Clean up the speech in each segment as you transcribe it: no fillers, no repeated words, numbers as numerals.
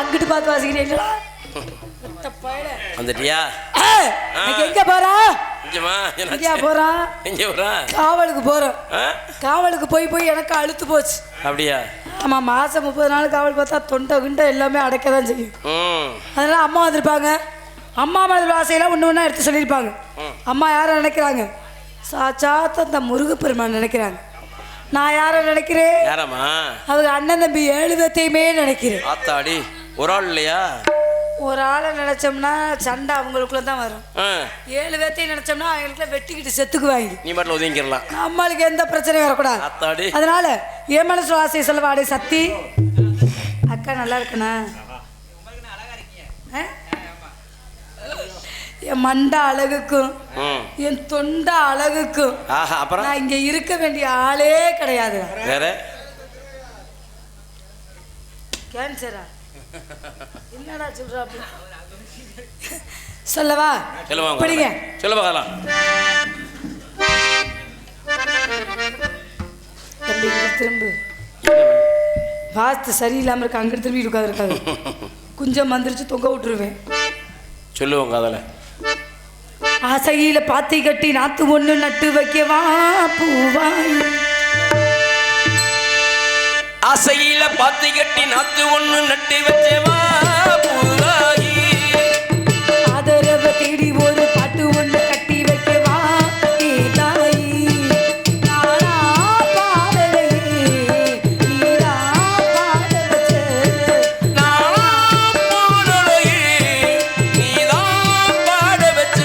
அங்கிட்டு பார்த்து வாசிக்கிறீங்களா? வந்துட்டியா? எங்க போறா? போறா காவலுக்கு போறோம். காவலுக்கு போய் போய் எனக்கு அழுத்து போச்சு. அப்படியா? ஆமா, மாசம் 30 நாள் காவல் பார்த்தா தொண்டை கிண்ட எல்லாமே அடைக்கதான் செய்யும். அதனால அம்மா வந்திருப்பாங்க. அம்மா மாதிரி ஆசையெல்லாம் ஒன்று ஒன்றா எடுத்து சொல்லியிருப்பாங்க. அம்மா யாரை நினைக்கிறாங்க? சாச்சாத்த அந்த முருகப்பெருமான் நினைக்கிறாங்க. நான் யாரை நினைக்கிறேன்? அவங்க அண்ணன் தம்பி 7 பேத்தையுமே நினைக்கிறேன். ஆத்தாடி, ஒரு ஆள் இல்லையா? ஒரு ஆளை நினைச்சோம்னா சண்டை அவங்களுக்குள்ள தான் வரும். 7 பேத்தையும் நினைச்சோம்னா அவங்களுக்குள்ள வெட்டிக்கிட்டு செத்துக்குவாங்க. நீ மட்டும் ஒதுங்கிடலாம். நம்மளுக்கு எந்த பிரச்சனையும் வரக்கூடாது. அதனால என் மனசு ஆசையை சொல்லவா? அடே சக்தி அக்கா நல்லா இருக்குண்ணா, என் மண்டை அழகுக்கும் என் தொண்டை அழகுக்கும் நான் இங்க இருக்க வேண்டிய ஆளே கிடையாது. கேன்சரா என்னடா சொல்றா? சொல்லவா? படிங்க. சொல்லவா? திரும்ப வாஸ்து சரியில்லாம இருக்க, அங்கிட்டு திரும்பி இருக்காது இருக்காது. குஞ்சம் மந்திரிச்சு தொங்க விட்டுருவேன். சொல்லுவோங்க அதில். ஆசையில பாத்தி கட்டி நாத்து ஒண்ணு நட்டு வைக்கவா பூவாய். ஆசையில பாத்தி கட்டி நாத்து ஒண்ணு நட்டு வச்சவா பூவாயி. ஆதரவ தேடி ஒரு பாட்டு ஒண்ணு கட்டி வைக்கவா தாயி. நானா பாடலே நீரா பாட வச்ச. நானா பாடலே நீரா பாட வச்ச.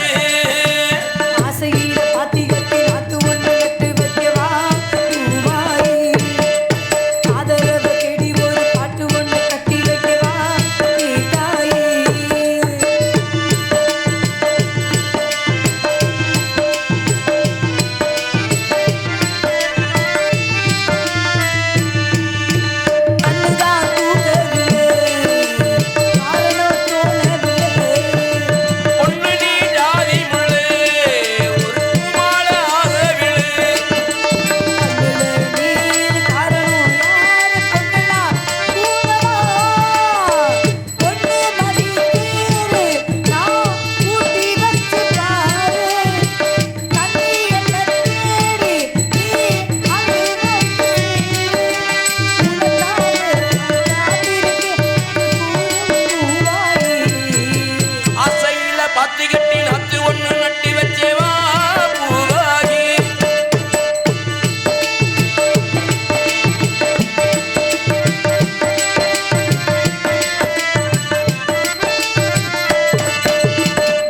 ஆசையில பாத்தி கட்டி நாத்து ஒண்ணு நட்டு வைக்கவா பூவாயி. ஆதரவ தேடி ஒரு பாட்டு ஒண்ணு கட்டி வைக்கவா தாயி. அன்னுதான் தூங்கவில்லை, காரணம் தோணவில்லை. ஒண்ணு நீ ஜாதி முள்ளே, ஒரு பூமால ஆகவில்லை. கண்ணுல நீர் காரணம் யாரு பொண்ணுனா பூனமா. பொண்ணு மடி தேரு நான் கூட்டி வச்சு பாரு. கண்ணி என்ன தேடி நீ அங்கு வந்து உனக்காக பூவாயி. ஆசையில பாத்தி கட்டி நாத்து ஒண்ணு நட்டு வச்சவா பூவாயி.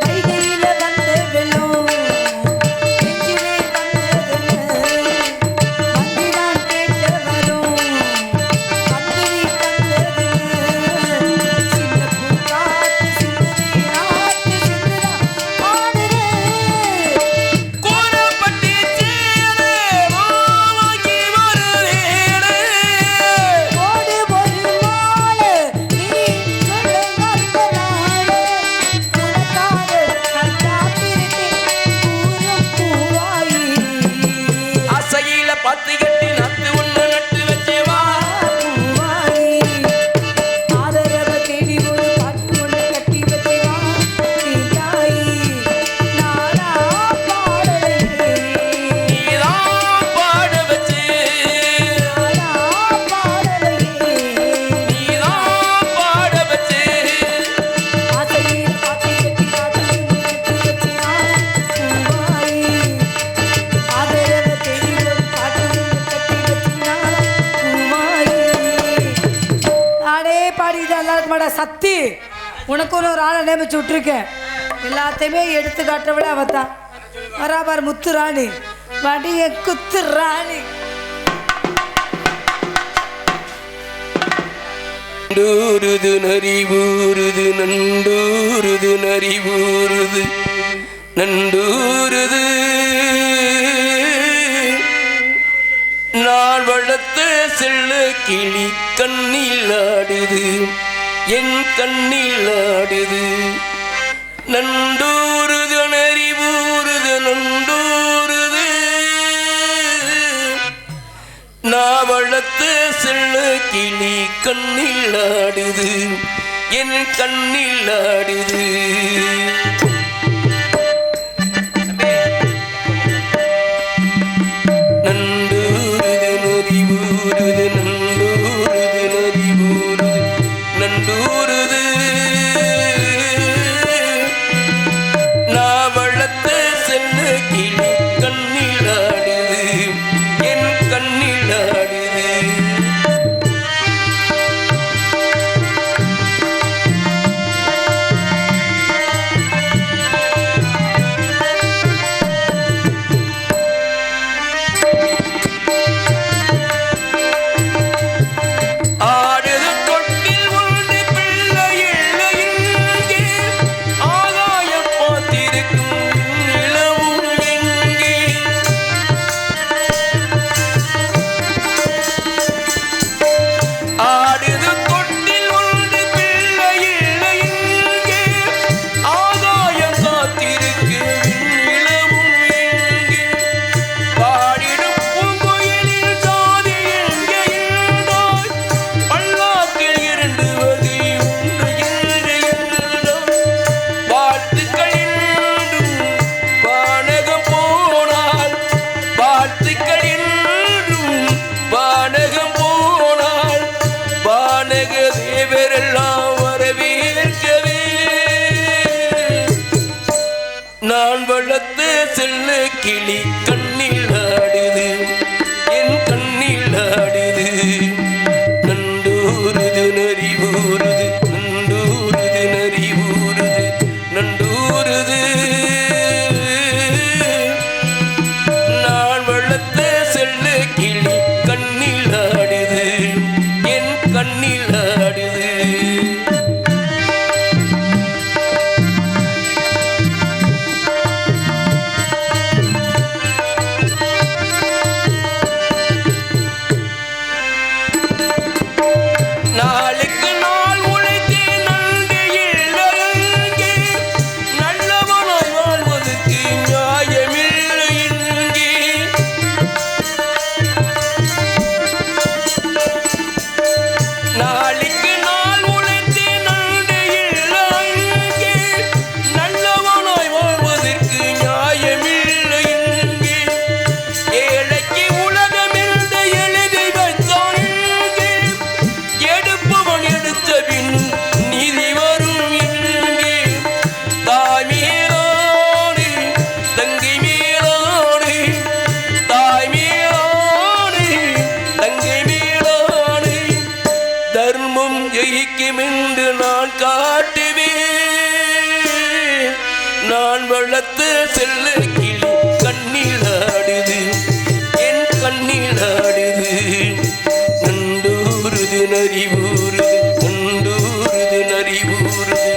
கைகையில வந்த வெள்ளம் நெஞ்சிலே வந்ததென்ன. வந்திதான் கேட்ட வரும் வந்துவி தந்ததென்ன. சின்ன பூக்காத்து சிந்துதே நாட்டு சிந்துதா ஆடுதே. கோரப்பட்டி சேரே மாவாகி வருவேனே. ஓடு ஒரு மாலை நீ சொல்ல வந்த நாளே. உனக்காக நான் காத்திருக்கேன் பூரம் பூவாயி. ஆசையில பாத்தி கட்டி நாத்து ஒண்ணு நட்டு வச்சவா. பூவாயி. ஆதரவ தேடி ஒரு பாட்டு ஒண்ணு கட்டி வச்சவா தாயி. நானா பாடலே நீதான் பாட வச்சு. நானா பாடலே. நீதான் பாட வச்சு. ஆசையில் பாத்தி கட்டி பாட்டு ஒண்ணு கட்டி வச்சவா பூவாயி. ஆதரவ தேடி ஒரு பாட்டு ஒண்ணு கட்டி வச்சவா பூவாயி. நானே பாடிட்டு நல்லா இருக்க மாட்டா சக்தி. உனக்கு ஒரு ஆளை நியமிச்சு விட்டுருக்கேன். எல்லாத்தையுமே எடுத்து காட்ட விட அவத்தான் வராபார் முத்து ராணி வடிய குத்து ராணி. நண்டூருது நரிபூருது நண்டூருது நரிபூருது நண்டூருது. நான் வளர்த்த செல்ல கிளி கண்ணில் ஆடுது, என் கண்ணில் ஆடுது. நண்டூருது நரிபூருது நண்டூருது. நான் வளர்த்த செல்ல கிளி கண்ணில் ஆடுது, என் கண்ணில் ஆடுது. நான் வளர்த்து செல்ல கிளி கண்ணில் ஆடுது, என் கண்ணில் ஆடுது. நண்டூருது நரிவூருது, நண்டூருது நரிவூருது, நண்டூருது. நான் வளர்த்து செல்ல கிளி கண்ணில் ஆடுது, என் கண்ணில் ஆடுது. ஜெயிக்குமென்று நான் காட்டுவேன். நான் வளர்த்து செல்ல கிளி கண்ணில் ஆடுது, என் கண்ணில் ஆடுது. நண்டூருது நரிவூருது, நண்டூருது நரிவூருது,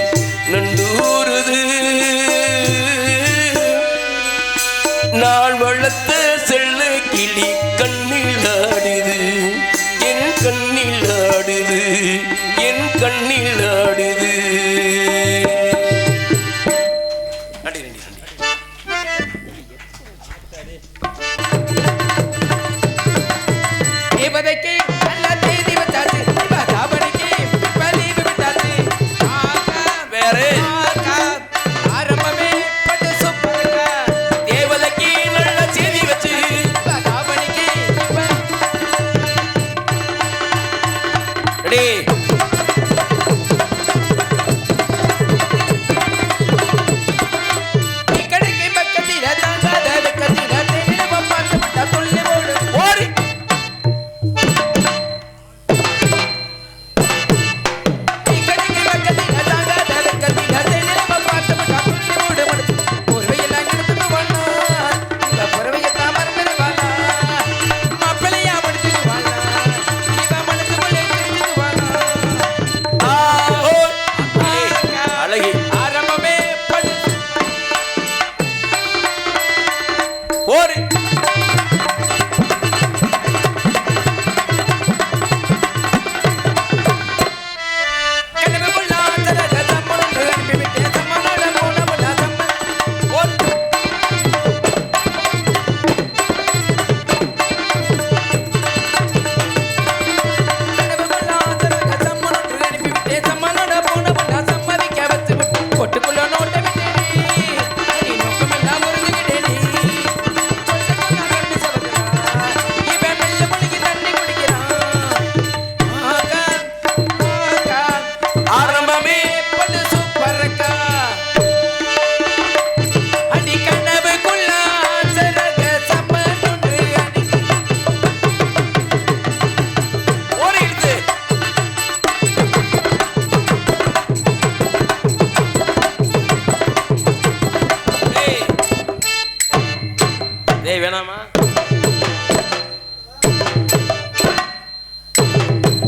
நண்டூருது. நான் வளர்த்து செல்ல கிளி கண்ணில் ஆடுது, என் கண்ணில் ஆடுது, என் கண்ணில் ஆடுது. தேவதைக்கு நல்ல செய்தி வச்சாச்சு, தாபனைக்கு பலீவு விட்டாச்சு. வேற ஆரம்பமே பட்டு சூப்பருங்க. தேவதைக்கு நல்ல செய்தி வச்சு தாபனைக்கு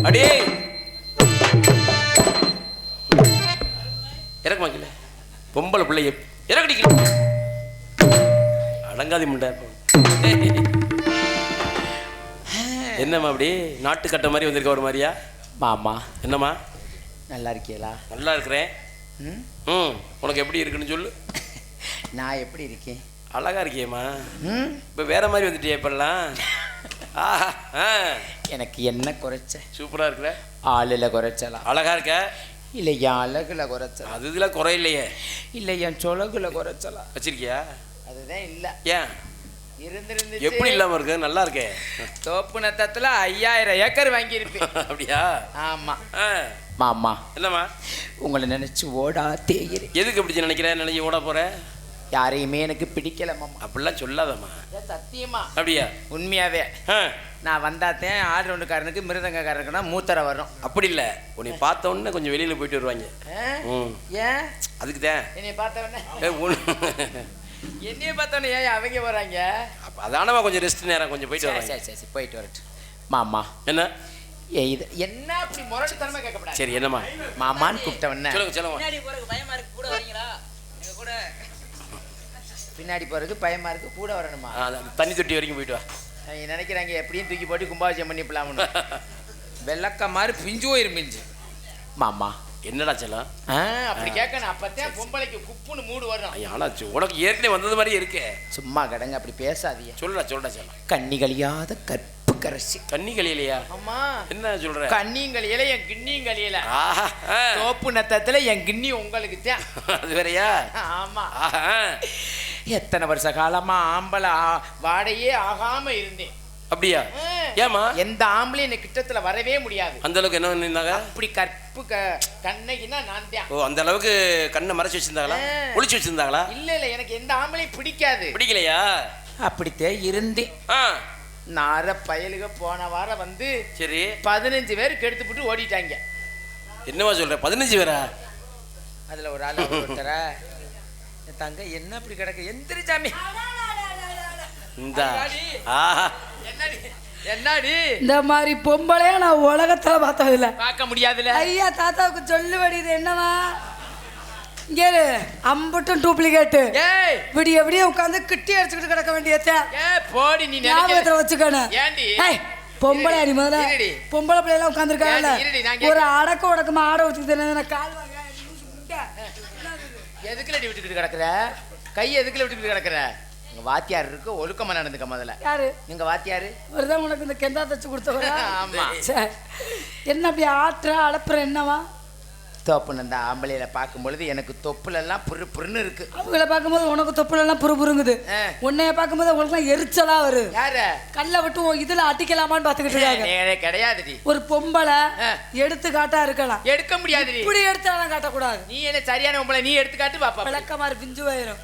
அடே இறக்க மாக்கல பொம்பளை பிள்ளைய இறக்கடிக்கல அடங்காதி முண்டை. என்னம்மா அப்படி நாட்டு கட்ட மாதிரி வந்திருக்க ஒரு மாதிரியா? மாமா என்னம்மா நல்லா இருக்கீங்களா? நல்லா இருக்கிறேன். உனக்கு எப்படி இருக்குன்னு சொல்லு. நான் எப்படி இருக்கேன்? அழகா இருக்கியம்மா. இப்போ வேற மாதிரி வந்துட்டியா இப்பெல்லாம்? எனக்கு என்ன குறைச்ச? சூப்பரா இருக்குல்ல. ஆளில் குறைச்சலாம். அழகா இருக்க. இல்லை என் அழகுல குறைச்சலாம். அது இதுல குறை இல்லையே. இல்லை என் சொலகுல குறைச்சலாம். வச்சிருக்கியா? அதுதான் இல்லை. ஏன் இருந்திருந்து எப்படி இல்லாம இருக்கு? நல்லா இருக்கே. தோப்பு நத்தத்துல 5000 ஏக்கர் வாங்கியிருப்பேன். அப்படியா? ஆமா. மாமா என்னம்மா உங்களை நினைச்சு ஓடா தேயிறேன். எதுக்கு அப்படி நினைக்கிறேன்? நினைச்சு ஓட போற? யாரையுமே எனக்கு பிடிக்கல மாமா. அப்படிலாம் சொல்லாதம்மா. சத்தியமா. அப்படியா? உண்மையாவே நான் வந்தாத்தேன் ஆள் ஒன்றுக்காரனுக்கு மிருதங்கக்காரனுக்குன்னா மூத்தரை வரும். அப்படி இல்லை, உன்னை பார்த்த உடனே கொஞ்சம் வெளியில போயிட்டு வருவாங்க. ஏன்? அதுக்கு தான் என்னைய பார்த்தவொடனே என்னைய பார்த்தவொடனே ஏன் அவங்க வராங்க? அப்போ அதானமா கொஞ்சம் ரெஸ்ட் நேரம் கொஞ்சம் போயிட்டு வராங்க. சரி சரி போயிட்டு வரட்டும். மாமா என்ன இது என்ன அப்படி முரட்டுத்தனமா கேட்கப்படாது. சரி என்னம்மா மாமான்னு கூப்பிட்டவன சொல்லுங்க சொல்லுங்க. பின்னாடி போறதுக்கு பயமா இருக்கு கூட வரீங்களா? எங்க கூட பின்னாடி போறதுக்கு பயமா இருக்கு கூட வரணுமா? தண்ணி தொட்டி வரைக்கும் போயிட்டு வா. நினைக்கிறாங்க எப்படியும் தூக்கி போட்டு கும்பாபிஷேகம் பண்ணிப்பலாம்னு. வெள்ளக்க மாதிரி பிஞ்சு போயிருமிஞ்சு. மாமா என்னடா செல்லம் அப்படி கேட்கணும். அப்பதான் பொம்பளைக்கு குப்புன்னு மூடு வரும். ஆனா உனக்கு ஏற்கனவே வந்தது மாதிரியே இருக்கே. சும்மா கடங்க அப்படி பேசாதீங்க. சொல்லுடா சொல்லுடா செல்லம். கண்ணி கழியாத கற்பு கரசி. கண்ணி கழியலையா? அம்மா என்ன சொல்ற? கண்ணியும் கழியல என் கிண்ணியும் கழியல. தோப்பு நத்தத்துல என் கிண்ணி உங்களுக்கு தான். அது வேறையா? ஆமா. எத்தனை வருஷ காலமா ஆம்பளை வாடையே ஆகாம இருந்தேன். அப்படியா? ஏமா எந்த ஆம்பளையும் என்ன கிட்டத்துல வரவே முடியாது. அந்த அளவுக்கு என்ன பண்ணிருந்தாங்க? அப்படி கற்பு கண்ணைக்குன்னா நான் தான். ஓ அந்த அளவுக்கு கண்ணை மறைச்சு வச்சிருந்தாங்களா? ஒளிச்சு வச்சிருந்தாங்களா? இல்ல இல்ல எனக்கு எந்த ஆம்பளையும் பிடிக்காது. பிடிக்கலையா? அப்படித்தே இருந்தேன். நார பயலுக போன வாரம் வந்து சரி 15 பேருக்கு எடுத்துவிட்டு ஓடிட்டாங்க. என்னவா சொல்ற? 15 பேரா? அதுல ஒரு ஆள் ஒருத்தர தங்க என்ன அப்படி கிடக்கு எந்திரிச்சாமி. இந்த என்னடி இந்த மாதிரி பொம்பளையா நான் உலகத்துல பார்த்ததில்ல, பார்க்க முடியாதுல. ஐயா தாத்தாவுக்கு சொல்லு வேண்டியது என்னவா? இங்கே அம்பட்டும் டூப்ளிகேட்டு விடிய விடிய உட்காந்து கிட்டி அடிச்சுக்கிட்டு கிடக்க வேண்டியத போடி நீ ஞாபகத்துல வச்சுக்கணும். பொம்பளை அடி முதல்ல பொம்பளை பிள்ளைலாம் உட்காந்துருக்காங்கல்ல, ஒரு அடக்க உடக்கமா ஆட வச்சுக்கிட்டு கால் வாங்க. எதுக்குல விட்டுக்கிட்டு கிடக்குற? கை எதுக்குல விட்டுக்கிட்டு கிடக்குற? உங்க வாத்தியார் இருக்கு, ஒழுக்கமா நடந்துக்க முதல்ல. யாரு நீங்க வாத்தியாரு? ஒருதான் உனக்கு இந்த கெந்தா தச்சு கொடுத்தவரா? ஆமா. என்ன அப்படி ஆட்டுற அடப்புற என்னவா? தோப்புன்னு இந்த ஆம்பளையில பார்க்கும் பொழுது எனக்கு தொப்புல எல்லாம் புரு புருன்னு இருக்கு. அவங்கள பார்க்கும்போது உனக்கு தொப்புல எல்லாம் புரு புருங்குது. உன்னைய பார்க்கும்போது உங்களுக்கு எரிச்சலா வரும். யாரு கல்ல விட்டு இதுல அடிக்கலாமான்னு பாத்துக்கிட்டு இருக்காங்க. கிடையாது. ஒரு பொம்பளை எடுத்துக்காட்டா இருக்கலாம். எடுக்க முடியாது. இப்படி எடுத்தாலும் காட்டக்கூடாது. நீ என்ன சரியான பொம்பளை? நீ எடுத்துக்காட்டு பாப்பா. விளக்கமாறு பிஞ்சு போயிரும்.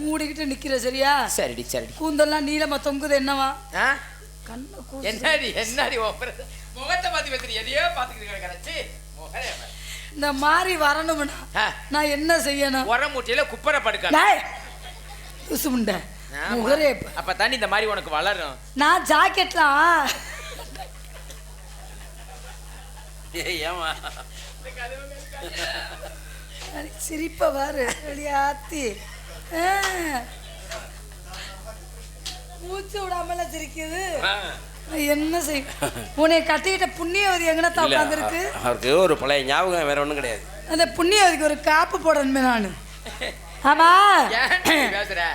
மூடிக்கிட்டு நிக்கிற சரியா? சரிடி சரி. கூந்தெல்லாம் நீளமா தொங்குது என்னவா? கண்ணு என்னடி என்னடி முகத்தை பார்த்து பேசுறீ? எதையோ பார்த்துக்கிட்டு கிடக்கறச்சி. இந்த மாதிரி வரணும்னா நான் என்ன செய்யணும்? உரமூட்டியில குப்பரை படுக்க புசுமுண்ட முகரே. அப்ப தானே இந்த மாதிரி உனக்கு வளரும். நான் ஜாக்கெட்லாம் ஏமா சிரிப்ப வாரு வெளியாத்தி மூச்சு விடாமல சிரிக்குது. என்ன செய்ய? உன்னை கட்டிக்கிட்ட புண்ணியவதி எங்கன்னா உட்கார்ந்து இருக்கு. அவருக்கு ஒரு பழைய ஞாபகம், வேற ஒண்ணும் கிடையாது. அந்த புண்ணியவதிக்கு ஒரு காப்பு போடணுமே நானு. ஆமா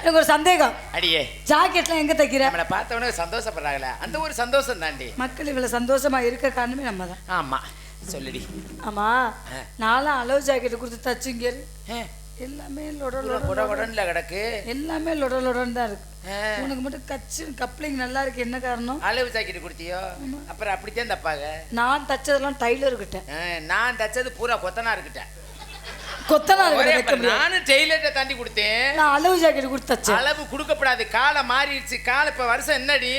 எனக்கு ஒரு சந்தேகம். அடியே ஜாக்கெட்லாம் எங்க தைக்கிற? நம்மளை பார்த்தவனே சந்தோஷப்படுறாங்களே, அந்த ஒரு சந்தோஷம் தாண்டி. மக்கள் இவ்வளவு சந்தோஷமா இருக்க காரணமே நம்ம தான். ஆமா சொல்லுடி. ஆமா நானும் அளவு ஜாக்கெட் கொடுத்து தச்சுங்க. எல்லாமே லொடலொடன்ல கிடக்கு. எல்லாமே லொடலொடன் தான் இருக்கு. உனக்கு மட்டும் கச்சு கப்ளிங் நல்லா இருக்கு. என்ன காரணம்? அளவு ஜாக்கெட் கொடுத்தியோ? அப்புறம் அப்படித்தான் தப்பாங்க. நான் தச்சதெல்லாம் டைலர் கிட்ட. நான் தச்சது பூரா கொத்தனார் கிட்ட. கொத்தனார் நானும் டெய்லர்ட்ட தாண்டி கொடுத்தேன். நான் அளவு ஜாக்கெட் கொடுத்து தச்சேன். அளவு கொடுக்கப்படாது. காலம் மாறிடுச்சு. காலம் இப்ப வருஷம் என்னடி?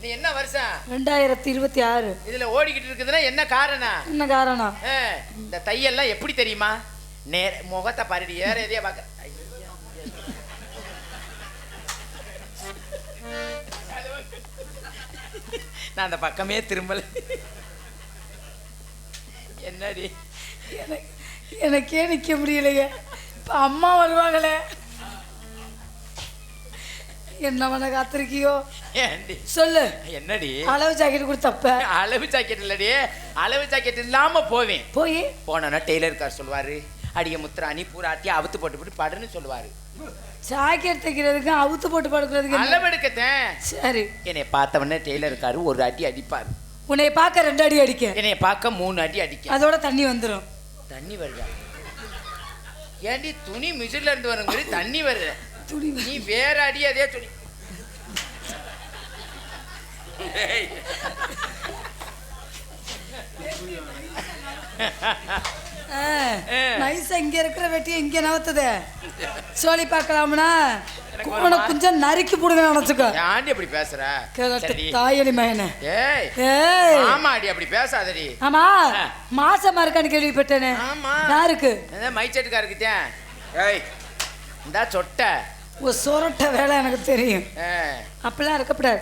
நீ என்ன வருஷம்? 2026. இதுல ஓடிக்கிட்டு இருக்குதுன்னா என்ன காரணம்? என்ன காரணம்? இந்த தையெல்லாம் எப்படி தெரியுமா? நேர முகத்தை பாருடி. ஏற எதையா பார்க்க நான் அந்த பக்கமே திரும்பல. என்னடி எனக்கே நிக்க முடியலையே. இப்ப அம்மா வருவாங்களே, என்ன பண்ண காத்திருக்கியோ? ஏண்டி சொல்லு. என்னடி அளவு ஜாக்கெட் கொடுத்தப்ப? அளவு ஜாக்கெட் இல்லடி, அளவு ஜாக்கெட் இல்லாம போவேன். போனா டெய்லர் கார் சொல்லுவாரு, அடிய முத்திராணி பூராட்டி அவுத்து போட்டு படுன்னு சொல்லுவாரு. ஜாக்கெட் தைக்கிறதுக்கு அவுத்து போட்டு படுக்கிறதுக்கு அளவு எடுக்கத்தேன். சரி. என்னை பார்த்தவொடனே டெய்லர் காரு ஒரு அடி அடிப்பாரு. உன்னை பார்க்க 2 அடி அடிக்க, என்னை பார்க்க 3 அடி அடிக்க. அதோட தண்ணி வந்துடும். தண்ணி வருதா? ஏண்டி துணி மிஷின்ல இருந்து வரும் மாதிரி தண்ணி வருது. துணி நீ வேற அடி அதே துணி. நைஸா இங்க இருக்கிற வெட்டியை இங்க நவத்துது. சோழி பார்க்கலாம்னா உனக்கு கொஞ்சம் நறுக்கி போடுங்க நினைச்சுக்கோ. ஆண்டி அப்படி பேசுற தாயலி மயனே. ஆமாடி அப்படி பேசாதடி. ஆமா மாசமா இருக்கான்னு கேள்விப்பட்டேனே. ஆமா யாருக்கு? மைச்சட்டுக்காருக்குத்தேன். ஏய் இந்தா சொட்ட சொரட்ட வேலை எனக்கு தெரியும். அப்பெல்லாம் இருக்கப்படாது.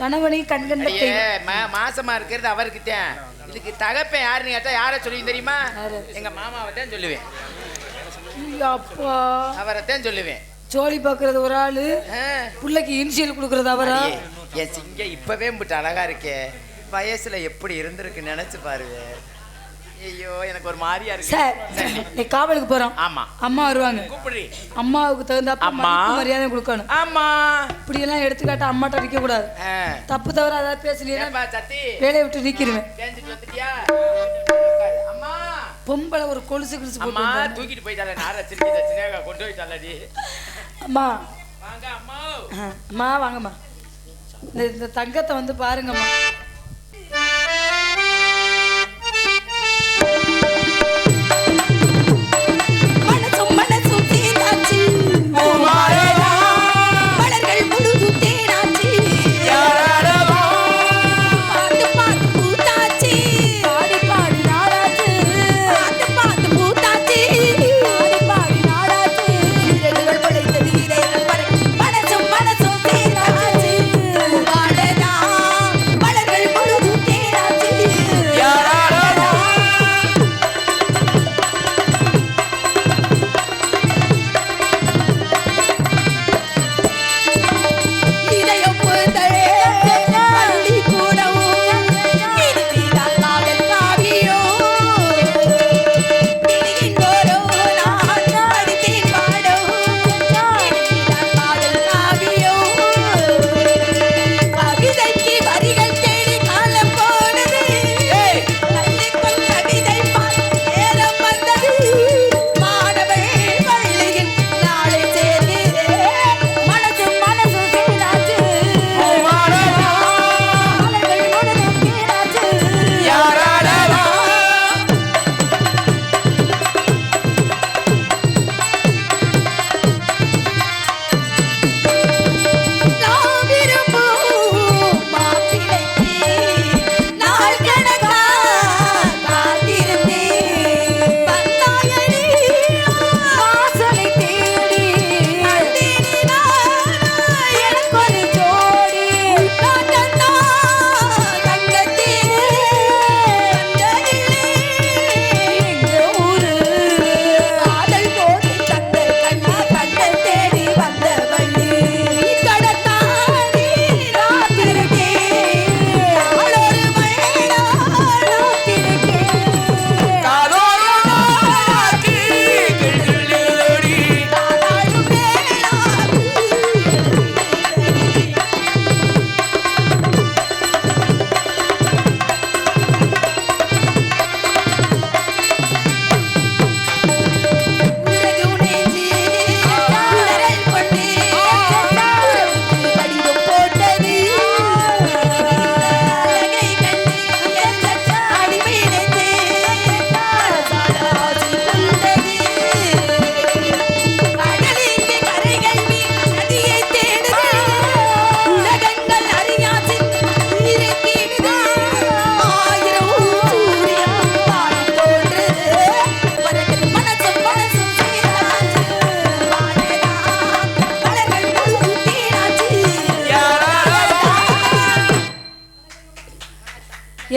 கணவனி கண்கண்ட மாசமா இருக்கிறது அவருக்குத்தேன். இதுக்கு தகப்பேன் யாருன்னு கேட்டா யார சொல்லுவீங்க தெரியுமா? எங்க மாமாவத்தான் சொல்லுவேன். அப்பா அவரைத்தான் சொல்லுவேன். சோழி பாக்குறது ஒரு ஆளு, பிள்ளைக்கு இனிஷியல் கொடுக்கறது அவரா? என் சிங்க இப்பவே முட்டு அழகா இருக்கே, வயசுல எப்படி இருந்திருக்கு நினைச்சு பாருங்க. ஐயோ எனக்கு ஒரு மாதிரியா இருக்கு. சார் நீ காவலுக்கு போறோம். ஆமா அம்மா வருவாங்க. கூப்பிடுறீ. அம்மாவுக்கு தகுந்த மரியாதை கொடுக்கணும். ஆமா இப்படி எல்லாம் எடுத்துக்காட்ட அம்மாட்ட நிக்க கூடாது. தப்பு தவிர அதாவது பேசலீங்கன்னா வேலையை விட்டு நிக்கிருவேன். பொம்பளை ஒரு கொலுசு கிழிச்சு அம்மா தூக்கிட்டு போயிட்டால, நார சிரிக்கி தச்சினேக கொண்டு போயிட்டாலடி. அம்மா வாங்க அம்மா. அம்மா வாங்கம்மா. இந்த தங்கத்தை வந்து பாருங்கம்மா.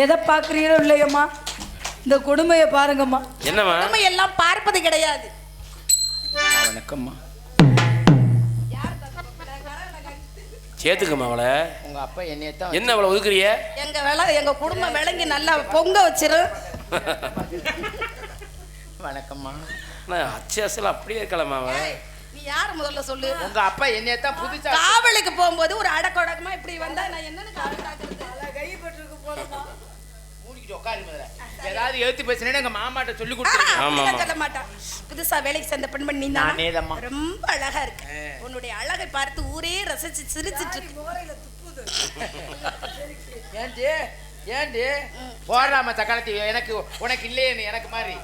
எதை பார்க்குறீங்களோ இல்லையம்மா, இந்த கொடுமையை பாருங்கம்மா. என்னம்மா நம்ம எல்லாம் பார்ப்பது கிடையாது. வணக்கம்மா. சேர்த்துக்கம்மா அவளை. உங்க அப்பா என்னையத்தான் என்ன அவளை ஒதுக்குறிய? எங்க குடும்பம் விளங்கி நல்லா பொங்க வச்சிரு. வணக்கம்மா. அச்சல் அப்படியே இருக்கலாமா அவ? நீ யாரு முதல்ல சொல்லு. உங்க அப்பா என்னையத்தான் புதுசா காவலுக்கு போகும்போது ஒரு அடக்கொடக்கமா இப்படி வந்தா நான் என்னன்னு காவலுக்கு கைப்பற்றிருக்கு போறமா. மூடிக்கிட்டு உட்காரு முதல்ல. ஏதாவது எழுத்து பேசினேன்னு எங்க மாமாட்ட சொல்லி கொடுத்துருங்க. ஆமா சொல்ல மாட்டான். புதுசா வேலைக்கு சேர்ந்த பெண்மணி நீ நானேதம்மா. ரொம்ப அழகா இருக்கு. உன்னுடைய அழகை பார்த்து ஊரே ரசிச்சு சிரிச்சிட்டு இருக்கு. ஏண்டி போறாம தக்காளத்தி எனக்கு உனக்கு இல்லையே எனக்கு மாதிரி.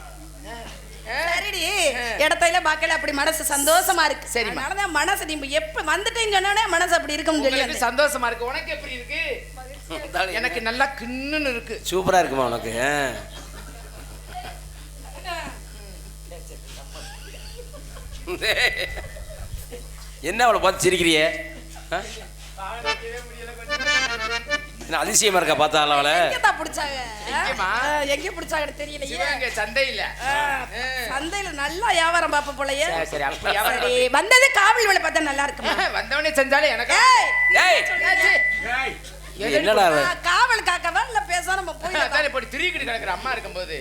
சரிடி இடத்துல பாக்கல அப்படி மனசு சந்தோஷமா இருக்கு. சரி அதனாலதான் மனசு நீ எப்ப வந்துட்டேன்னு சொன்னோடனே மனசு அப்படி இருக்கும்னு சொல்லி சந்தோஷமா இருக்கு. உனக்கு எப்படி இருக்கு? எனக்கு நல்லா கிண்ணுன்னு இருக்கு. சூப்பரா இருக்குமா உனக்கு? என்ன அவளை பார்த்து சிரிக்கிறிய? அதிசயமா இருக்கா பார்த்தால அவளை? எங்கதான் பிடிச்சாங்க? எங்க பிடிச்சாங்க தெரியலையே. சந்தையில சந்தையில நல்லா வியாபாரம் பாப்ப போலயே. சரி அப்படி வந்தது காவல் வேலை பார்த்தா நல்லா இருக்குமா? வந்தவனே செஞ்சாலே எனக்கு என்னடா காவல் காக்கவா இல்ல பேச நம்ம போய் அதான் இப்படி திருக்கிட்டு கிடக்குற அம்மா இருக்கும்போது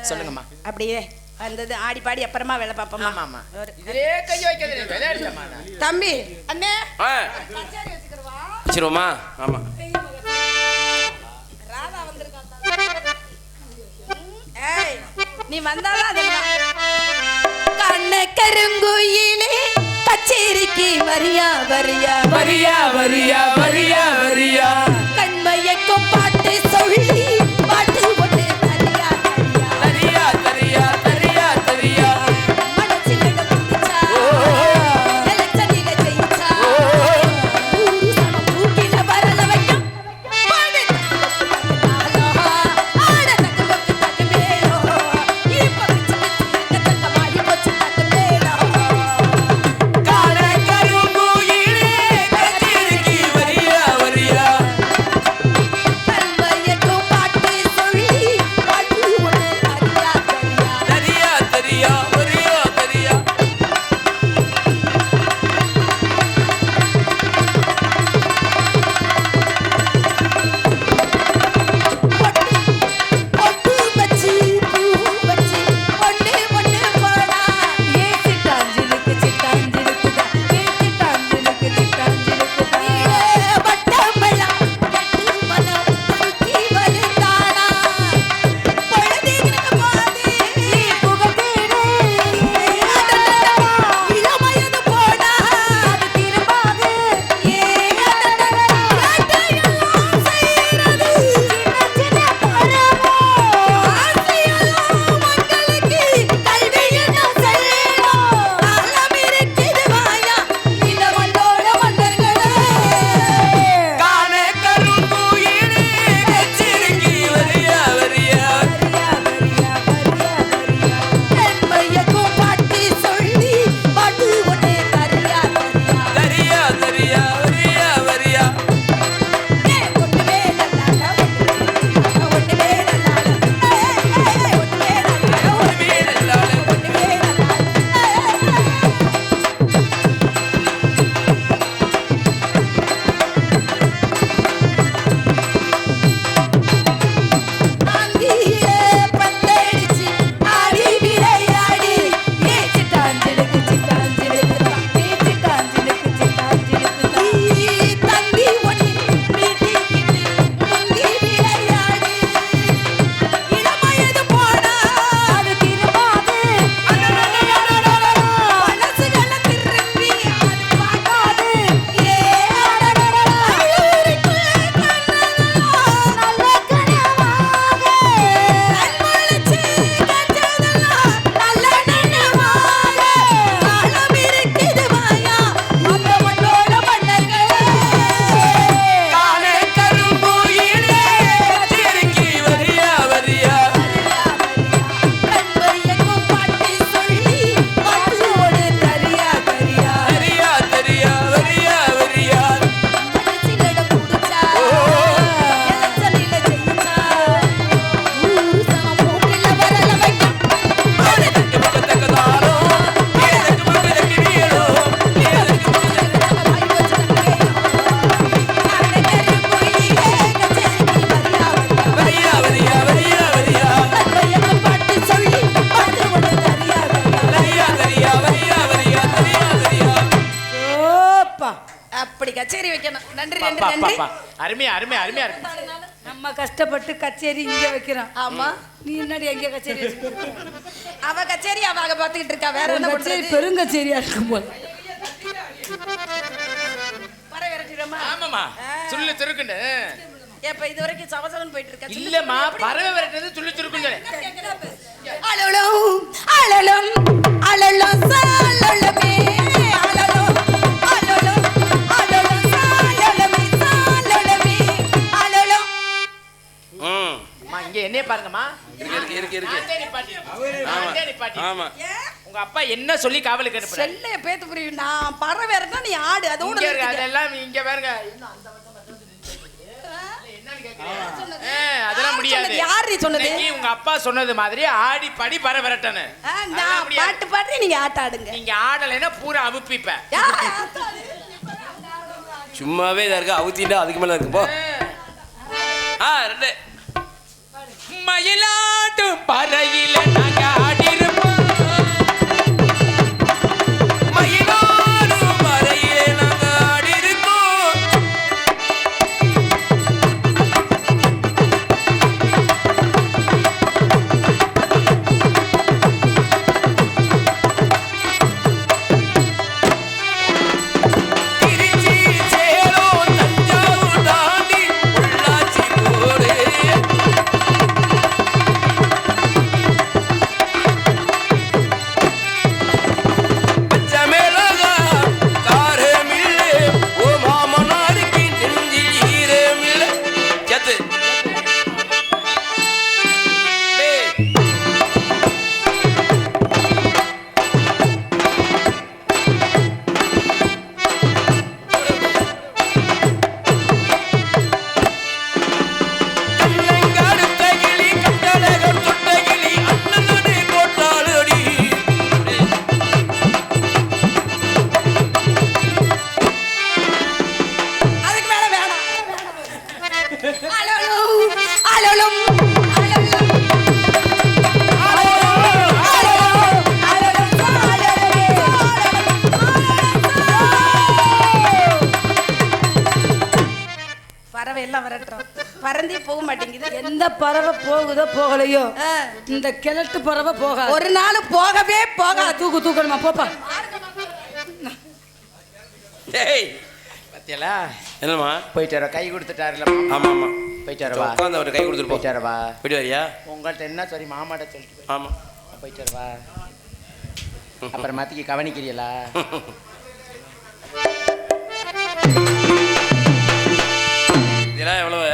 சொல்லுங்கம்மா. அப்படியே வந்தது ஆடி பாடி அப்புறமா வேலை பாப்போமா? ஆமா இதே கை வைக்கிறது விளையாடுமா தம்பி. அண்ணே வச்சிருவோமா? ஆமா ராதா வந்திருக்கா. ஏய் நீ வந்தாதான் கண்ண கருங்குயிலே கச்சேரிக்கு வரியா வரியா வரியா வரியா வரியா வரியா கண்மையக்கும் பாட்டு சொல்லி பாட்டு போட்டு தரியா தரியா தரியா தரியா தரியா மனசில பிடிச்சா எலெக்ஷனில ஜெயிச்சா ஊரு சம கூட்டில வரல வைக்கும் பாடு ஆட தக்கு பக்கு தக்கு மேலோ இப்ப பிச்சு பிச்சு தக்க மாடி போச்சு தக்கு மேலோ காண கருங்குயிலே கச்சேரிக்கு வரியா வரியா வைக்கணும். நன்றி நன்றி நன்றி. அருமையா அருமையா அருமையா இருக்கு. நம்ம கஷ்டப்பட்டு கச்சேரி இங்க வைக்கிறோம். ஆமா, நீ என்னடி எங்க கச்சேரி வச்சிருக்க? அவ கச்சேரி அவ அங்க பாத்துக்கிட்டு இருக்கா. வேற என்ன கச்சேரி பண்றது? பெருங்கச்சேரியா இருக்கும் போல. பற விரட்டிடுமா? ஆமாமா, சுள்ளு சுருக்குண்டு. ஏப்ப இது வரைக்கும் சவசவன் போயிட்டு இருக்கா. இல்லம்மா, பறவை விரட்டுறது சுள்ளு சுருக்குண்டு. அலலும் அலலும் அலலும் சாலலுமே அலலும் அலலும் அலலும் சாலலுமே சாலலுமே அலலும். அம்மா இங்க என்னைய பாருங்கம்மா. இருக்கு நானே நிப்பாட்டி. ஆமா. உங்க அப்பா என்ன சொல்லி காவலுக்கு அனுப்புறாரு? செல்லைய பேத்து புரியும். நான் பற விரட்டினா நீ ஆடு. அதோட இங்க இருக்க அதெல்லாம் இங்க பாருங்க. அதெல்லாம் முடியாது. யாரு சொன்னது? உங்க அப்பா சொன்னது மாதிரி ஆடி படி பற விரட்டனு. நான் பாட்டு பாடுறேன், நீங்க ஆட்ட ஆடுங்க. நீங்க ஆடலைன்னா பூரா அவுப்பிப்ப. சும்மாவே இதா இருக்கு, அவுத்திண்டா அதுக்கு மேல இருக்கு போ. ரெண்டு மயிலாட்டு பறையில நாங்க ஆடிருப்போம். மயிலாடு மறையிலே நாங்க ஆடிருக்கோம். திருச்சி சேலம் தஞ்சாவூர் தாண்டி பொள்ளாச்சி போடு. பறந்தே போக மாட்டேங்குது. எந்த பறவை போகுதோ போகலையோ இந்த கிழட்டு பறவை போகாது. ஒரு நாள் போகவே போகாது. தூக்கணுமா போப்பா. டேய் பத்தியலா என்னம்மா போயிட்டு வர கை கொடுத்துட்டாருல. ஆமா ஆமா போயிட்டு வரவா. உட்காந்து அவர்கிட்ட கை கொடுத்துட்டு போயிட்டு வரவா. போயிட்டு வரியா? உங்கள்கிட்ட என்ன சரி மாமாட்ட சொல்லிட்டு ஆமா போயிட்டு வரவா. அப்புறம் மாத்திக்கு கவனிக்கிறீங்களா? இதெல்லாம் எவ்வளவு?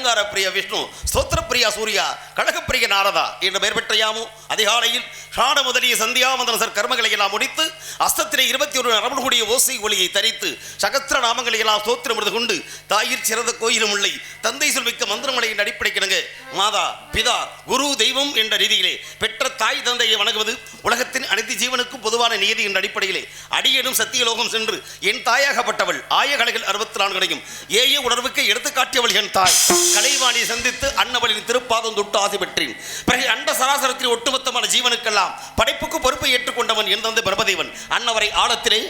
ஓங்கார பிரிய விஷ்ணு, ஸ்தோத்திர பிரியா சூர்யா, கழகப்பிரிய நாரதா என்ற பெயர் பெற்ற யாமும் அதிகாலையில் ஷாட முதலிய சந்தியாவந்தன கர்மங்களை எல்லாம் முடித்து அஸ்தத்திலே 21 நரம்புடைய ஓசை ஒளியை தரித்து சகஸ்திர நாமங்களை எல்லாம் ஸ்தோத்திரம் எழுது கொண்டு தாயிற் சிறந்த கோயிலும் இல்லை தந்தை சொல்மிக்க மந்திரமலையின் அடிப்படை கிடங்க மாதா பிதா குரு தெய்வம் என்ற ரீதியிலே பெற்ற தாய் தந்தையை வணங்குவது உலகத்தின் அனைத்து ஜீவனுக்கும் பொதுவான நீதி என்ற அடிப்படையிலே அடியேனும் சத்தியலோகம் சென்று என் தாயாகப்பட்டவள் ஆயகலைகள் 64 ஏய உணர்வுக்கு எடுத்துக்காட்டியவள் என் தாய் கலைவாணியை சந்தித்து அன்னவளின் திருப்பாதம் தொட்டு ஆசை பெற்றேன். பிறகு அண்ட சராசரத்தில் ஒட்டுமொத்தமான ஜீவனுக்கெல்லாம் படைப்புக்கு பொறுப்பை ஏற்றுக்கொண்டவன் என் தந்தை பிரம்மதேவன் அன்னவரை ஆழத்திலே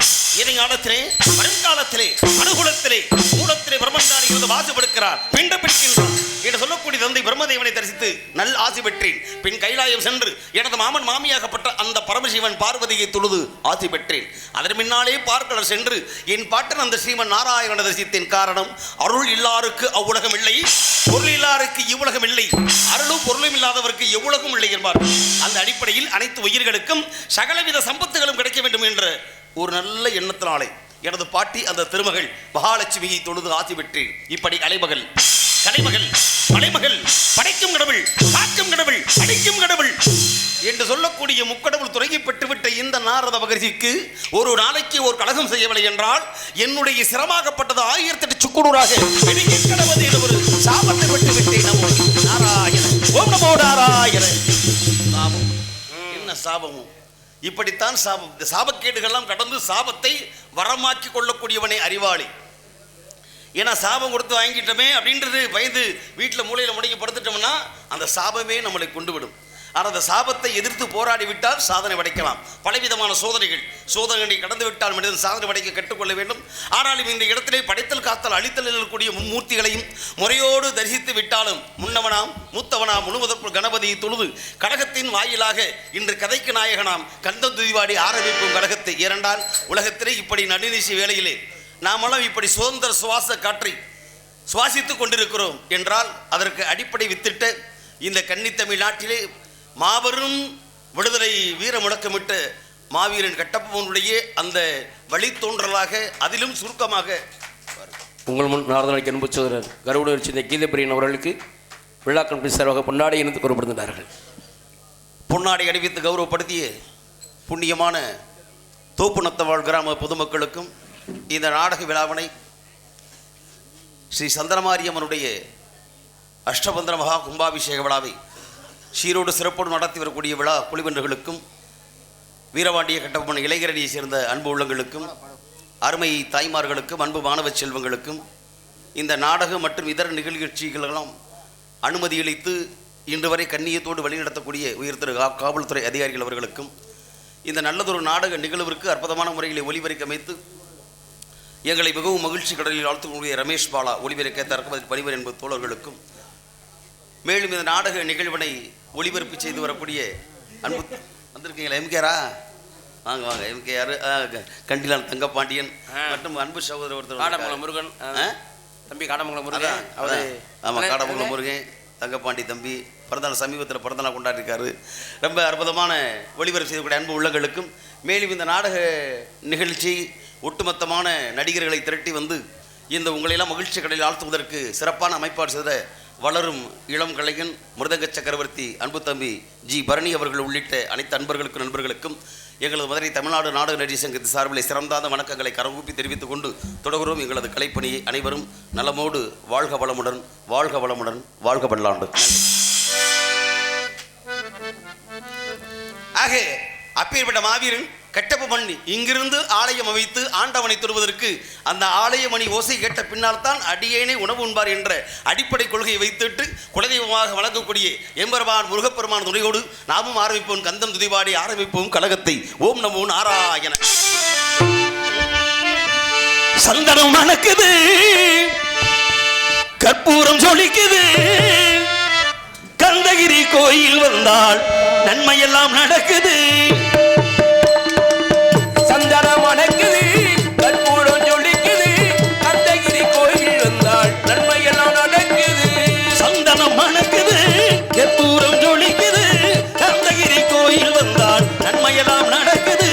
எதிர்காலத்திலே வருங்காலத்திலே அனுகூலத்திலே மூலத்திலே பிரம்மண்டாரி இருந்து வாசப்படுக்கிறார் பிண்ட பிடிக்கின்றான் என்று சொல்லக்கூடிய தந்தை பிரம்மதேவனை தரிசித்து நல் ஆசி பெற்றேன். பின் கைலாயம் சென்று எனது மாமன் மாமியாகப்பட்ட அந்த பரமசிவன் பார்வதியை தொழுது ஆசி பெற்றேன். அதன் முன்னாலே பார்க்கடல் சென்று என் பாட்டன் அந்த ஸ்ரீமன் நாராயண தரிசித்தேன். காரணம் அருள் இல்லாருக்கு அவ்வுலகம் இல்லை, பொருள் இல்லாருக்கு இவ்வுலகம் இல்லை, அருளும் பொருளும் இல்லாதவருக்கு எவ்வுலகம் இல்லை என்பார். அந்த அடிப்படையில் அனைத்து உயிர்களுக்கும் சகலவித சம்பத்துகளும் கிடைக்க வேண்டும் என்ற ஒரு நல்ல எண்ணத்தினாலே எனது பாட்டி அந்த திருமகள் மகாலட்சுமியை தொழுது ஆசி பெற்றேன். இப்படி அலைமகள் கலைமகள் மலைமகள் படைக்கும் கடவுள் காக்கும் கடவுள் அடிக்கும் கடவுள் என்று சொல்லக்கூடிய முக்கடவுள் துறையை பெற்றுவிட்ட இந்த நாரத மகரிஷிக்கு ஒரு நாளைக்கு ஒரு கலகம் செய்யவில்லை என்றால் என்னுடைய சிரமாகப்பட்டது 1008 சுக்குநூறாக கடவுள் என்ற ஒரு சாபத்தை பெற்று விட்டேன். நமோ நாராயண ஓம் நமோ நாராயண. சாபம் என்ன சாபமும் இப்படித்தான் சாபம். இந்த சாபக்கேடுகள்லாம் கடந்து சாபத்தை வரமாக்கி கொள்ளக்கூடியவனே அறிவாளி. ஏன்னா சாபம் கொடுத்து வாங்கிட்டோமே அப்படின்றது பயந்து வீட்டில் மூலையில் முடங்கி படுத்துட்டோம்னா அந்த சாபமே நம்மளை கொண்டு விடும். ஆனால் அந்த சாபத்தை எதிர்த்து போராடி விட்டால் சாதனை படைக்கலாம். பலவிதமான சோதனைகளை கடந்து விட்டால் மனிதன் சாதனை படைக்க கற்றுக்கொள்ள வேண்டும். ஆனாலும் இந்த இடத்திலே படைத்தல் காத்தல் அழித்தல் இருக்கக்கூடிய மும்மூர்த்திகளையும் முறையோடு தரிசித்து விட்டாலும் முன்னவனாம் மூத்தவனாம் முழுவதற்கு கணபதியை தொழுது கழகத்தின் வாயிலாக இன்று கதைக்கு நாயகனாம் கந்தன் துதிவாடி ஆரம்பிக்கும் கழகத்தை இரண்டால் உலகத்திலே இப்படி நடுநிசி வேளையிலே நாமெல்லாம் இப்படி சுதந்திர சுவாச காற்றை சுவாசித்துக் கொண்டிருக்கிறோம் என்றால் அதற்கு அடிப்படை வித்திட்ட இந்த கன்னித்தமிழ் நாட்டிலே மாபெரும் விடுதலை வீர முழக்கமிட்ட மாவீரன் கட்டப்பனுடைய அந்த வழித்தோன்றலாக அதிலும் சுருக்கமாக உங்கள் முன் நாரதனுக்கு அன்பு சோதரர் கருவுடன் சிந்த கீதப்பிரியன் அவர்களுக்கு விழா கமிட்டி சார்பாக பொன்னாடை இணைந்து கூறப்படுகிறார்கள். பொன்னாடை அணிவித்து கௌரவப்படுத்திய புண்ணியமான தோப்புநத்தவாழ் கிராம பொதுமக்களுக்கும் இந்த நாடக விழாவினை ஸ்ரீ சந்திரமாரியம்மனுடைய அஷ்டபந்திர மகா கும்பாபிஷேக விழாவை சீரோடு சிறப்போடு நடத்தி வரக்கூடிய விழா குழுவினர்களுக்கும் வீரபாண்டிய கட்டபொம்மன் இளைஞரணியை சேர்ந்த அன்பு உள்ளங்களுக்கும் அருமை தாய்மார்களுக்கும் அன்பு மாணவ செல்வங்களுக்கும் இந்த நாடக மற்றும் இதர நிகழ்ச்சிகளெல்லாம் அனுமதியளித்து இன்று வரை கண்ணியத்தோடு வழிநடத்தக்கூடிய உயர்திரு காவல்துறை அதிகாரிகள் அவர்களுக்கும் இந்த நல்லதொரு நாடக நிகழ்விற்கு அற்புதமான முறைகளை ஒளிபரப்ப அமைத்து எங்களை மிகவும் மகிழ்ச்சி கடலில் ஆழ்த்தக்கூடிய ரமேஷ் பாலா ஒளிபரப்ப தற்கமதில் பணிவர் என்பது தோழர்களுக்கும் மேலும் இந்த நாடக நிகழ்வினை ஒளிபரப்பு செய்து வரக்கூடிய அன்பு வந்திருக்கீங்களா எம்கேரா வாங்க வாங்க எம்கேஆர் கண்டிலான் தங்கப்பாண்டியன் மற்றும் அன்பு சகோதரர் ஒருத்தர் காடமங்கலம் முருகன் தம்பி காடமங்கலம் முருகன் அவர் ஆமாம் காடமங்கலம் முருகன் தங்கப்பாண்டி தம்பி பிறந்தநாள் சமீபத்தில் பிறந்தநாள் கொண்டாடிருக்காரு. ரொம்ப அற்புதமான ஒளிபரப்பு செய்யக்கூடிய அன்பு உள்ளங்களுக்கும் மேலும் இந்த நாடக நிகழ்ச்சி ஒட்டுமொத்தமான நடிகர்களை திரட்டி வந்து இந்த உங்களையெல்லாம் மகிழ்ச்சி கடலில் ஆழ்த்துவதற்கு சிறப்பான அமைப்பாடு செய்த வளரும் இளம் கலைஞன் மிருதங்க சக்கரவர்த்தி அன்பு தம்பி ஜி பரணி அவர்கள் உள்ளிட்ட அனைத்து அன்பர்களுக்கும் நண்பர்களுக்கும் எங்களது மதுரை தமிழ்நாடு நாடக நடிகர் சங்கத்தின் சார்பில் சிறந்தாத வணக்கங்களை கரங்கூப்பி தெரிவித்துக் கொண்டு தொடர்கிறோம் எங்களது கலைப்பணியை. அனைவரும் நலமோடு வாழ்க வளமுடன் வாழ்க வளமுடன் வாழ்க பல்லாண்டு. ஆக அப்பேற்பட்ட மாவீரன் கட்டபொம்மன் இங்கிருந்து ஆலயம் அமைத்து ஆண்டவனை தொடுவதற்கு அந்த ஆலயமணி ஓசை கேட்ட பின்னால் தான் அடியேனே உணவு உண்பார் என்ற அடிப்படை கொள்கையை வைத்துட்டு குலதெய்வமாக வழங்கக்கூடிய எம்பெருமான் முருகப்பெருமான் துணையோடு நாமும் ஆரம்பிப்போம் கந்தன் துதிபாடி ஆரம்பிப்போம் கழகத்தை. ஓம் நமோ நாராயண. சந்தனம் மணக்குது, கற்பூரம் சொலிக்குது, கந்தகிரி கோயில் வந்தால் நன்மையெல்லாம் நடக்குது. சந்தனம் மணக்குது, கற்பூரம் ஜொலிக்குது, கந்தகிரி கோயில் வந்தால் நன்மையெல்லாம் நடக்குது. சந்தனம் மணக்குது, கற்பூரம் ஜொலிக்குது, கந்தகிரி கோயில் வந்தால் நன்மையெல்லாம் நடக்குது.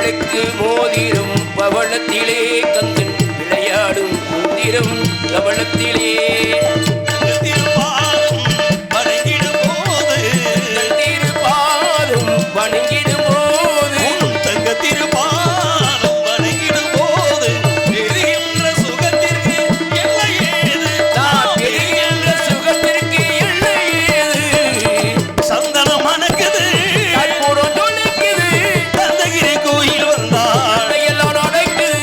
கண்களுக்கு மோதிரம் பவளத்திலே கந்தன் விளையாடும் மந்திரம் கவளத்திலே திருப்பாதம் வணங்கிடும் போது திருப்பாதம் வணங்கிடும் போது தங்க திருப்பாதம் வணங்கிடும் போது பெறுகின்ற சுகத்திற்கு எல்லை ஏது நான் பெறுகின்ற சுகத்திற்கு எல்லை ஏது சந்தனம் மணக்குது கற்பூரம் துளிக்குது கந்தகிரி கோயில் வந்தாள் எல்லாம் நடக்குது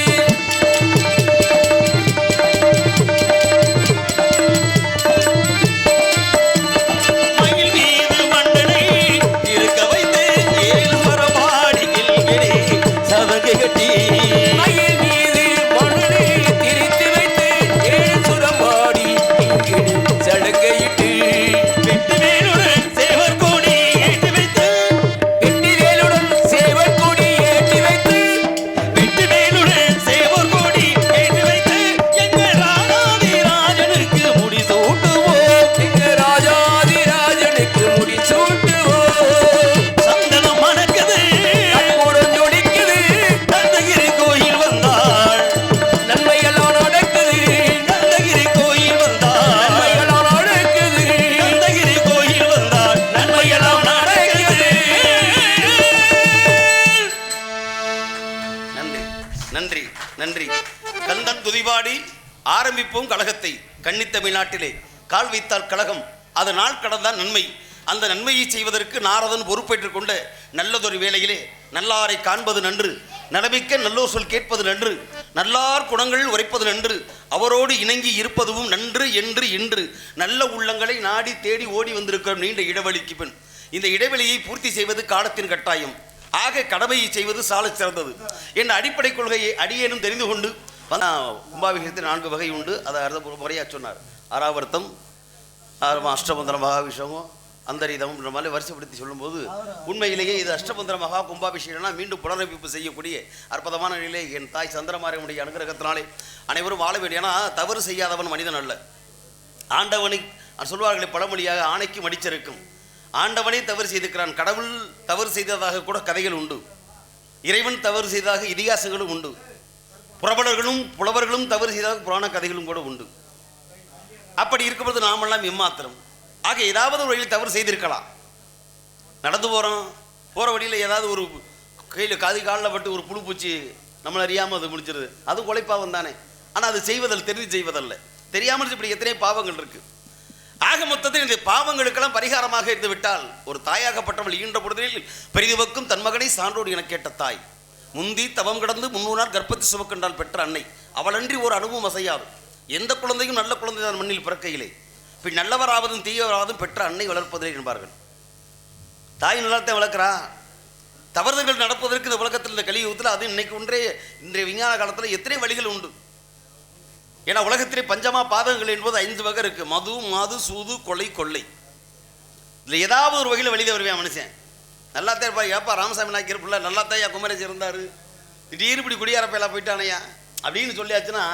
மயில் மீது மண்டனை இருக்க வைத்து ஏழு மரபாடி கிள்கிடே சதகை கட்டி மயில் மீது மண்ணை திரித்து வைத்து ஏழு சுரமாடி இங்கிடு சடங்கையிட்டு வெட்டு வேலுடன் சேவர் கோடி ஏற்றி வைத்து வெட்டிவேலுடன் சேவல் கொடி ஏற்றி வைத்து வெட்டு வேலுடன் சேவர் கோடி ஏற்றி வைத்து எங்கள் ராஜாதிராஜனுக்கு முடி சூட்டுவோம் எங்க ராஜாதிராஜனுக்கு முடி சூட்டுவோம் சந்தனம் மணக்குது கற்பூரம் ஜொலிக்குது கந்தகிரி கோயில் வந்தாள் நன்மையெல்லாம் நடக்குது கந்தகிரி கோயில் வந்தாள் நன்மையெல்லாம் நடக்குது கந்தகிரி கோயில் வந்தாள் நன்மையெல்லாம் நடக்குது நன்றி நன்றி நன்றி கந்தன் துதிபாடி ஆரம்பிப்போம் கழகத்தை கன்னித்தமிழ்நாட்டிலே கால் வைத்தால் கழகம் அது நாள் கடந்தான் நன்மை அந்த நன்மையை செய்வதற்கு நாரதன் பொறுப்பேற்றுக் கொண்ட நல்லதொரு வேளையிலே நல்லாரை காண்பது நன்று நலமிக்க நல்லோர் சொல் கேட்பது நன்று நல்லார் குணங்கள் உரைப்பது நன்று அவரோடு இணங்கி இருப்பதும் நன்று என்று இன்று நல்ல உள்ளங்களை நாடி தேடி ஓடி வந்திருக்கிறோம் நீண்ட இடைவெளிக்கு பின் இந்த இடைவெளியை பூர்த்தி செய்வது காலத்தின் கட்டாயம் ஆக கடமையை செய்வது சாலச் சிறந்தது என்ற அடிப்படை கொள்கையை அடியேனும் தெரிந்து கொண்டு கும்பாபிஷேகத்தில் 4 வகை உண்டு அதை முறையாக சொன்னார் ஆறாவர்த்தம் அஷ்டபந்தர மகாபிஷேகம் அந்தரிதம்ன்ற மாதிரி வரிசைப்படுத்தி சொல்லும்போது உண்மையிலேயே இது அஷ்டபந்தர மகா கும்பாபிஷேகம்னா மீண்டும் புனரமைப்பு செய்யக்கூடிய அற்புதமான நிலையிலே என் தாய் சந்திரமாரியனுடைய அனுகிரகத்தினாலே அனைவரும் வாழ வேண்டும். ஏன்னா தவறு செய்யாதவன் மனிதன் அல்ல. ஆண்டவனை சொல்வார்களே பழமொழியாக ஆணைக்கு மடிச்சிருக்கும். ஆண்டவனே தவறு செய்திருக்கிறான். கடவுள் தவறு செய்ததாக கூட கதைகள் உண்டு. இறைவன் தவறு செய்ததாக இதிகாசங்களும் உண்டு. புலவர்களும் தவறு செய்ததாக புராண கதைகளும் கூட உண்டு. அப்படி இருக்கும்போது நாமெல்லாம் எம்மாத்திரம். ஆக ஏதாவது ஒரு வழியில் தவறு செய்திருக்கலாம். நடந்து போகிற வழியில் ஏதாவது ஒரு கையில் காலில் பட்டு ஒரு புழு பூச்சி நம்மளை அறியாமல் அது முடிச்சிருது. அது கொலைப்பாவம் தானே. ஆனால் அது செய்வதில் தெரிந்து செய்வதல்ல. தெரியாமல் இப்படி எத்தனை பாவங்கள் இருக்கு. ஆக மொத்தத்தில் இந்த பாவங்களுக்கெல்லாம் பரிகாரமாக இருந்து விட்டால் ஒரு தாயாகப்பட்டவள் ஈன்ற பொழுதில் பெரிதுவக்கும் தன் மகனை சான்றோடு என கேட்ட தாய் முந்தி தவம் கடந்து 300 நாள் கர்ப்பத்தை சுமக்கண்டால் பெற்ற அன்னை அவளன்றி ஒரு அனுபவம் அசையாது. எந்த குழந்தையும் நல்ல குழந்தை தான் மண்ணில் பிறக்கையிலே. பின் நல்லவராவதும் தீயவராவதும் பெற்ற அன்னை வளர்ப்பதில்லை என்பார்கள். தாய் நலத்தை வளர்க்கிறா. தவறுதல்கள் நடப்பதற்கு இந்த உலகத்தில் இந்த கலியுகத்தில் அது இன்னைக்கு இன்றைய விஞ்ஞான காலத்தில் எத்தனை வழிகள் உண்டு. ஏன்னா உலகத்திலே பஞ்சமா பாதகங்கள் என்பது 5 வகை இருக்கு. மது, மாது, சூது, கொலை, கொள்ளை. இதில் ஏதாவது ஒரு வகையில் வெளியில் வருவேன் மனுஷன். நல்லாத்தான் இருப்பா. ஏப்பா ராமசாமி நாய்க்கு பிள்ளை நல்லாத்தையா குமரேஜ் இருந்தார், திடீர்னு இப்படி குடியாரப்பையெல்லாம் போயிட்டானையா அப்படின்னு சொல்லியாச்சுன்னா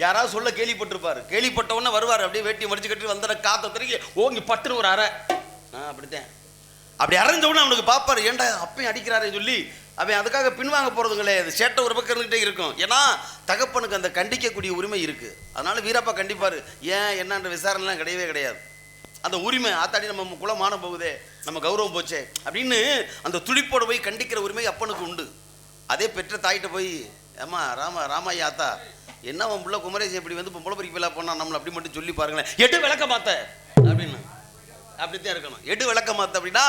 யாராவது சொல்ல கேள்விப்பட்டிருப்பார். கேள்விப்பட்டவொன்னே வருவார். அப்படியே வேட்டி மடிச்சு கட்டி வந்த காத்த திறக்கி ஓங்கி பட்டுன்னு ஒரு அறை. அப்படித்தான் அப்படி அரைஞ்சவுடனே அவனுக்கு பார்ப்பார். ஏன்டா அப்பயும் அடிக்கிறாருன்னு சொல்லி அவன் அதுக்காக பின்வாங்க போகிறது கிடையாது. சேட்டை ஒரு பக்கம் இருந்துகிட்டே இருக்கும். ஏன்னா தகப்பனுக்கு அந்த கண்டிக்கக்கூடிய உரிமை இருக்குது. அதனால வீரப்பா கண்டிப்பார். ஏன் என்னன்ற விசாரணைலாம் கிடையவே கிடையாது. அந்த உரிமை ஆத்தாடி நம்ம குலமான போகுதே, நம்ம கௌரவம் போச்சே அப்படின்னு அந்த துடிப்போடு போய் கண்டிக்கிற உரிமை அப்பனுக்கு உண்டு. அதே பெற்ற தாயிட்ட போய் ஏம்மா ராமையா ஆத்தா என்ன அவன் புள்ள குமரேசன் இப்படி வந்து இப்போ முளப்பறிக்கு போயிலா போனா நம்மளை அப்படி மட்டும் சொல்லி பாருங்களேன். எட்டு விளக்க மாத்த அப்படின்னு அப்படித்தான் இருக்கணும். எட்டு விளக்க மாத்த அப்படின்னா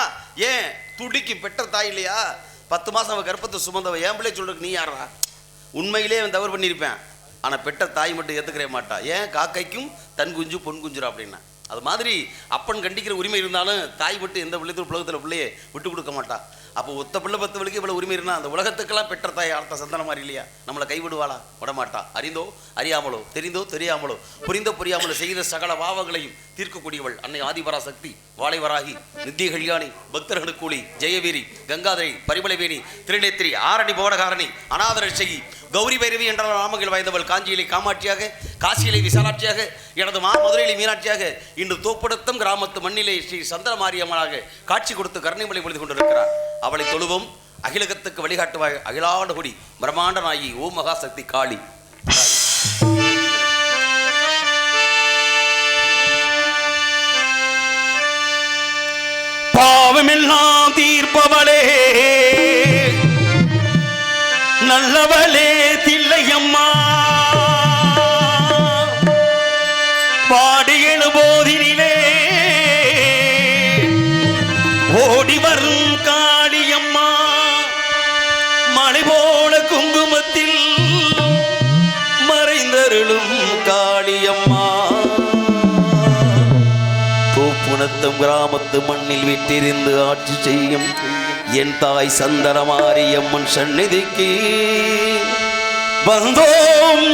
ஏன் துடிக்கு பெற்ற தாய் இல்லையா? 10 மாதம் அவன் கர்ப்பத்தை சுமந்தவ என் பிள்ளை சொல்றதுக்கு நீ யாரா? உண்மையிலே அவன் தவறு பண்ணியிருப்பேன். ஆனால் பெற்ற தாய் மட்டும் ஏற்றுக்கிற மாட்டா. ஏன் காக்கைக்கும் தன் குஞ்சு பொன் குஞ்சுரா அப்படின்னா அது மாதிரி அப்பன் கண்டிக்கிற உரிமை இருந்தாலும் தாய் மட்டும் எந்த உலகத்தில் பிள்ளையே விட்டு கொடுக்க மாட்டா. அப்போ ஒத்த பிள்ளை 10 பிள்ளைக்கு இவ்வளோ உரிமை இருந்தால் அந்த உலகத்துக்கெல்லாம் பெற்ற தாய் அடுத்த சந்தனம் மாதிரி இல்லையா? நம்மளை கைவிடுவாளா? விடமாட்டா. அறிந்தோ அறியாமலோ தெரிந்தோ தெரியாமலோ புரிந்தோ புரியாமலோ செய்த சகல பாவங்களையும் தீர்க்கக்கூடியவள் அன்னை ஆதிபராசக்தி வாழைவராகி நித்திய கல்யாணி பக்தர்களுக்கு கூலி ஜெயவீரி கங்காதரி பரிமளவேணி திருநேத்திரி ஆரணி பவனகாரணி அநாதரட்சகி கௌரி பைரவி என்ற நாமங்கள் வாய்ந்தவள் காஞ்சியிலே காமாட்சியாக காசியிலே விசாலாட்சியாக எனது மதுரையிலே மீனாட்சியாக இன்று தோப்படுத்தம் கிராமத்து மண்ணிலே ஸ்ரீ சந்திரமாரியம்மனாக காட்சி கொடுத்து கருணைமலை பொழுது கொண்டிருக்கிறார். அவளை தொழுவோம், அகிலகத்துக்கு வழிகாட்டுவாய் அகிலாண்ட கொடி பிரம்மாண்ட நாயி ஓம் மகாசக்தி காளி. பாவமெல்லாம் தீர்ப்பவளே நல்லவளே தில்லையம்மா பாடி எழுபோதினிலே ஓடி வரும் காளியம்மா மலை போல குங்குமத்தில் மறைந்தருளும் காளியம்மா பூப்புணத்தம் கிராமத்து மண்ணில் விட்டிருந்து ஆட்சி செய்யும் என் தாய் சந்தனமாரியம்மன் சந்நிதிக்கு வந்தோம்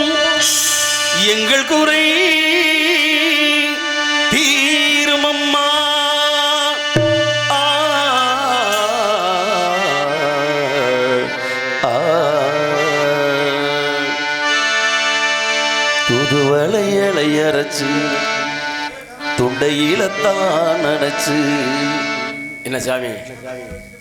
எங்கள் குறை தீருமம்மா. துதுவளையலை அரைச்சு துண்டையிலத்தான் நினைச்சு. என்ன சாமி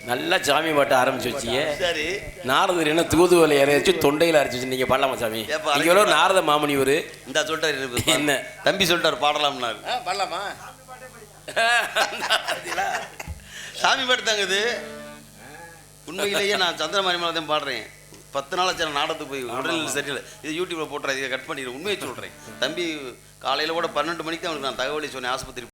நல்லா சாமி பாட்டு ஆரம்பிச்சு வச்சியே. சரி, நாரதர் என்ன தூதுவலை அரைச்சு தொண்டையில் அரைச்சு வச்சு நீங்க பாடலாமா சாமி? இங்க எவ்வளோ நாரத மாமணி ஒரு இந்த சொல்லிட்டாரு என்ன தம்பி சொல்லிட்டாரு பாடலாம்னாரு. பாடலாமா? சாமி பாட்டு தாங்க இது. உண்மையிலேயே நான் சந்திரமாரி மேலே தான் பாடுறேன். 10 நாள் ஆச்சு நாடகத்துக்கு போய் உடல் சரியில்லை. இது யூடியூப்ல போட்டுறேன், இதை கட் பண்ணிடுறேன். உண்மையை சொல்கிறேன். தம்பி காலையில் கூட 12 மணிக்கு அவனுக்கு நான் தகவலை சொன்னேன் ஆஸ்பத்திரி